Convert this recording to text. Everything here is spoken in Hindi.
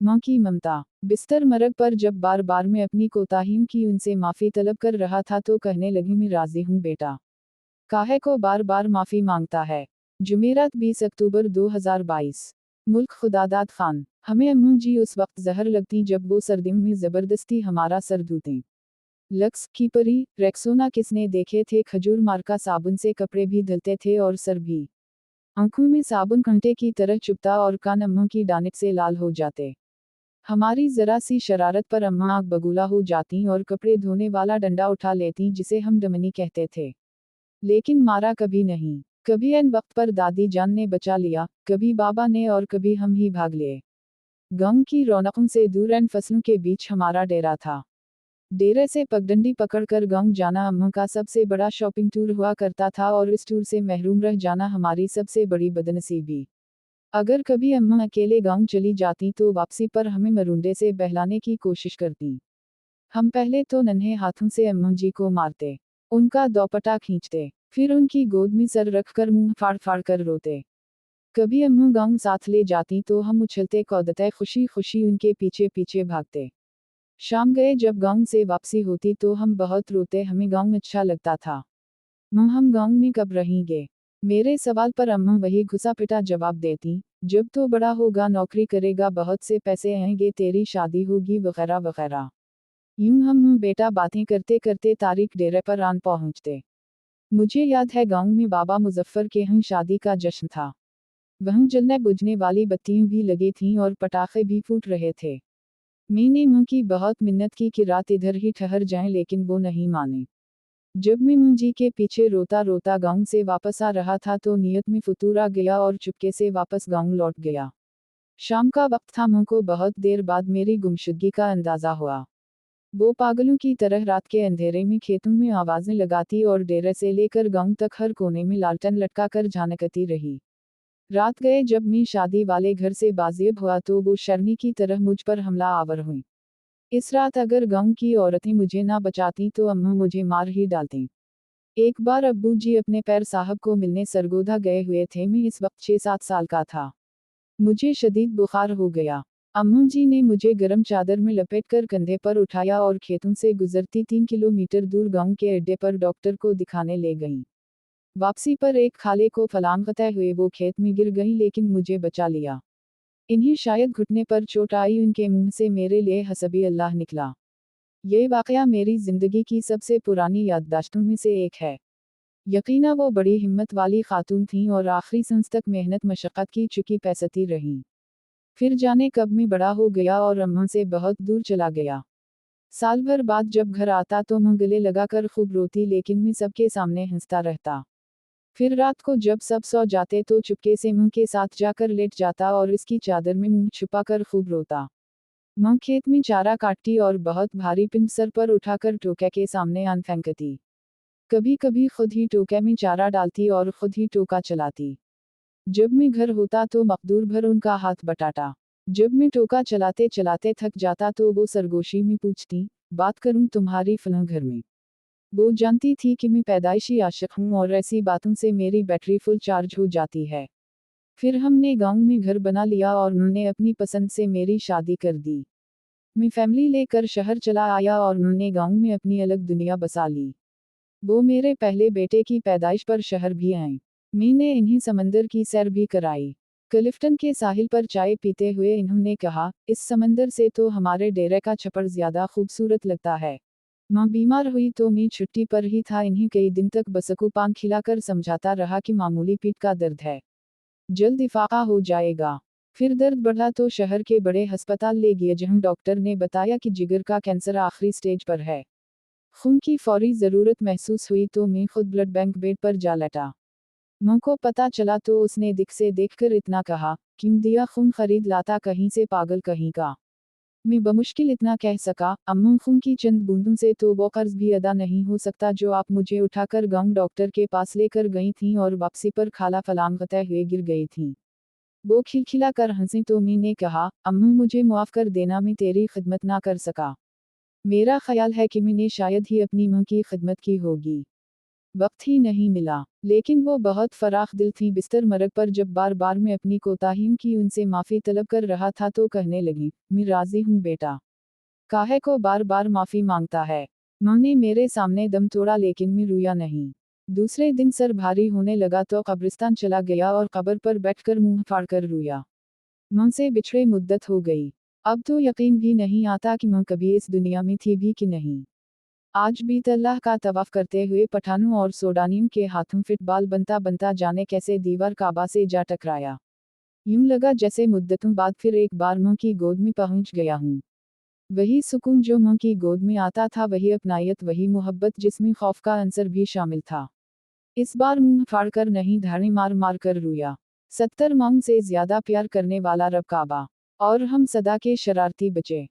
माँ की ममता। बिस्तर मरग पर जब बार बार मैं अपनी कोताहियों की उनसे माफ़ी तलब कर रहा था तो कहने लगी, मैं राज़ी हूँ बेटा। काहे को बार बार माफ़ी मांगता है। जुमेरात 20 अक्टूबर 2022। मुल्क खुदादाद खान। हमें अम्मू जी उस वक्त जहर लगती जब वो सर्दियों में ज़बरदस्ती हमारा सर धोती। लक्स की परी रेक्सोना किसने देखे थे, खजूर मार्का साबुन से कपड़े भी धुलते थे और सर भी। आंखों में साबुन कांटे की तरह चुभता और कान अम्मा की डानित से लाल हो जाते। हमारी जरा सी शरारत पर अम्मा आग बगूला हो जाती और कपड़े धोने वाला डंडा उठा लेती जिसे हम डमनी कहते थे। लेकिन मारा कभी नहीं। कभी एन वक्त पर दादी जान ने बचा लिया, कभी बाबा ने और कभी हम ही भाग लिए। गांव की रौनकों से दूर एन फसलों के बीच हमारा डेरा था। डेरे से पगडंडी पकड़कर गांव जाना अम्मा का सबसे बड़ा शॉपिंग टूर हुआ करता था और इस टूर से महरूम रह जाना हमारी सबसे बड़ी बदनसीबी। अगर कभी अम्मा अकेले गांव चली जाती तो वापसी पर हमें मरुंडे से बहलाने की कोशिश करती। हम पहले तो नन्हे हाथों से अम्मा जी को मारते, उनका दोपट्टा खींचते, फिर उनकी गोद में सर रखकर मुंह फाड़ फाड़ कर रोते। कभी अम्मा गांव साथ ले जाती तो हम उछलते कूदते खुशी खुशी उनके पीछे पीछे भागते। शाम गए जब गांव से वापसी होती तो हम बहुत रोते, हमें गांव अच्छा लगता था। माँ हम गांव में कब रहेंगे। मेरे सवाल पर अम्मा वही घुसा पिटा जवाब देती, जब तो बड़ा होगा नौकरी करेगा बहुत से पैसे आएंगे तेरी शादी होगी वगैरह वगैरह। यूं हम बेटा बातें करते करते तारीख डेरे पर आन पहुंचते। मुझे याद है गांव में बाबा मुजफ्फर के यहाँ शादी का जश्न था। वहीं जलने बुझने वाली बत्तियां भी लगी थीं और पटाखे भी फूट रहे थे। मैंने माँ की बहुत मिन्नत की कि रात इधर ही ठहर जाएं लेकिन वो नहीं माने। जब मैं माँ जी के पीछे रोता रोता गांव से वापस आ रहा था तो नियत में फतूर आ गया और चुपके से वापस गांव लौट गया। शाम का वक्त था, माँ को बहुत देर बाद मेरी गुमशुदगी का अंदाजा हुआ। वो पागलों की तरह रात के अंधेरे में खेतों में आवाजें लगाती और डेरे से लेकर गांव तक हर कोने में लालटेन लटका कर झानकती रही। रात गए जब मैं शादी वाले घर से बाजियब हुआ तो वो शर्मी की तरह मुझ पर हमला आवर हुई। इस रात अगर गांव की औरतें मुझे ना बचाती तो अम्मा मुझे मार ही डालती। एक बार अब्बू जी अपने पैर साहब को मिलने सरगोधा गए हुए थे, मैं इस वक्त 6-7 साल का था। मुझे शदीद बुखार हो गया। अम्मा जी ने मुझे गर्म चादर में लपेटकर कंधे पर उठाया और खेतों से गुजरती 3 किलोमीटर दूर गांव के अड्डे पर डॉक्टर को दिखाने ले गईं। वापसी पर एक खाले को फलांगते हुए वो खेत में गिर गई लेकिन मुझे बचा लिया। इन्हें शायद घुटने पर चोट आई, उनके मुंह से मेरे लिए हसबी अल्लाह निकला। ये वाकया मेरी जिंदगी की सबसे पुरानी याददाश्तों में से एक है। यकीना वो बड़ी हिम्मत वाली खातून थीं और आखिरी सांस तक मेहनत मशक्कत की चुकी पैसती रहीं। फिर जाने कब मैं बड़ा हो गया और अम्मा से बहुत दूर चला गया। साल भर बाद जब घर आता तो मुंह गले लगाकर खूब रोती लेकिन मैं सबके सामने हंसता रहता। फिर रात को जब सब सो जाते तो चुपके से मुंह के साथ जाकर लेट जाता और इसकी चादर में मुंह छुपाकर खूब रोता। माँ खेत में चारा काटती और बहुत भारी पिंड सर पर उठाकर टोके के सामने आन फेंकती। कभी कभी खुद ही टोके में चारा डालती और खुद ही टोका चलाती। जब मैं घर होता तो मकदूर भर उनका हाथ बटाता। जब मैं टोका चलाते चलाते थक जाता तो वो सरगोशी में पूछती, बात करूं तुम्हारी फलां घर में। वो जानती थी कि मैं पैदाइशी आशिक हूं और ऐसी बातों से मेरी बैटरी फुल चार्ज हो जाती है। फिर हमने गांव में घर बना लिया और उन्होंने अपनी पसंद से मेरी शादी कर दी। मैं फैमिली लेकर शहर चला आया और उन्होंने गांव में अपनी अलग दुनिया बसा ली। वो मेरे पहले बेटे की पैदाइश पर शहर भी आए। मैंने इन्हें समंदर की सैर भी कराई। क्लिफ्टन के साहिल पर चाय पीते हुए इन्होंने कहा, इस समंदर से तो हमारे डेरे का छप्पर ज्यादा खूबसूरत लगता है। माँ बीमार हुई तो मैं छुट्टी पर ही था, इन्हें कई दिन तक बसकू पान खिलाकर समझाता रहा कि मामूली पीठ का दर्द है, जल्द इफाका हो जाएगा। फिर दर्द बढ़ा तो शहर के बड़े अस्पताल ले गए जहां डॉक्टर ने बताया कि जिगर का कैंसर आखिरी स्टेज पर है। खून की फौरी ज़रूरत महसूस हुई तो मैं खुद ब्लड बैंक बेड पर जा लेटा। माँ को पता चला तो उसने दिख से देखकर इतना कहा, क्यों दिया खून खरीद लाता कहीं से पागल कहीं का। मैं बमुश्किल इतना कह सका, अम्मू खून की चंद बूंदों से तो वो कर्ज भी अदा नहीं हो सकता जो आप मुझे उठाकर गांव डॉक्टर के पास लेकर गई थीं और वापसी पर खाला फलांगते हुए गिर गई थीं। वो खिलखिला कर हंसी तो मैंने कहा, अम्मू मुझे माफ कर देना, मैं तेरी खिदमत ना कर सका। मेरा ख्याल है कि मैंने शायद ही अपनी माँ की खिदमत की होगी। वक्त ही नहीं मिला। लेकिन वो बहुत फराख दिल थी। बिस्तर मरग पर जब बार बार मैं अपनी कोताहियों की उनसे माफ़ी तलब कर रहा था तो कहने लगी, मैं राज़ी हूँ बेटा। काहे को बार बार माफ़ी मांगता है। माँ ने मेरे सामने दम तोड़ा लेकिन मैं रोया नहीं। दूसरे दिन सर भारी होने लगा तो कब्रिस्तान चला गया और कब्र पर बैठकर मुंह फाड़कर रोया। माँ से बिछड़े मुद्दत हो गई। अब तो यकीन भी नहीं आता कि माँ कभी इस दुनिया में थी भी कि नहीं। आज भी अल्लाह का तवाफ करते हुए पठानों और सोडानियों के हाथों फिटबॉल बनता बनता जाने कैसे दीवार काबा से जा टकराया। यूं लगा जैसे मुद्दतों बाद फिर एक बार माँ की गोद में पहुंच गया हूँ। वही सुकून जो माँ की गोद में आता था, वही अपनायत, वही मोहब्बत जिसमें खौफ का अंसर भी शामिल था। इस बार मुंह फाड़कर नहीं, धाड़े मार मार कर रोया। 70 मांग से ज्यादा प्यार करने वाला रब काबा। और हम सदा के शरारती बचे।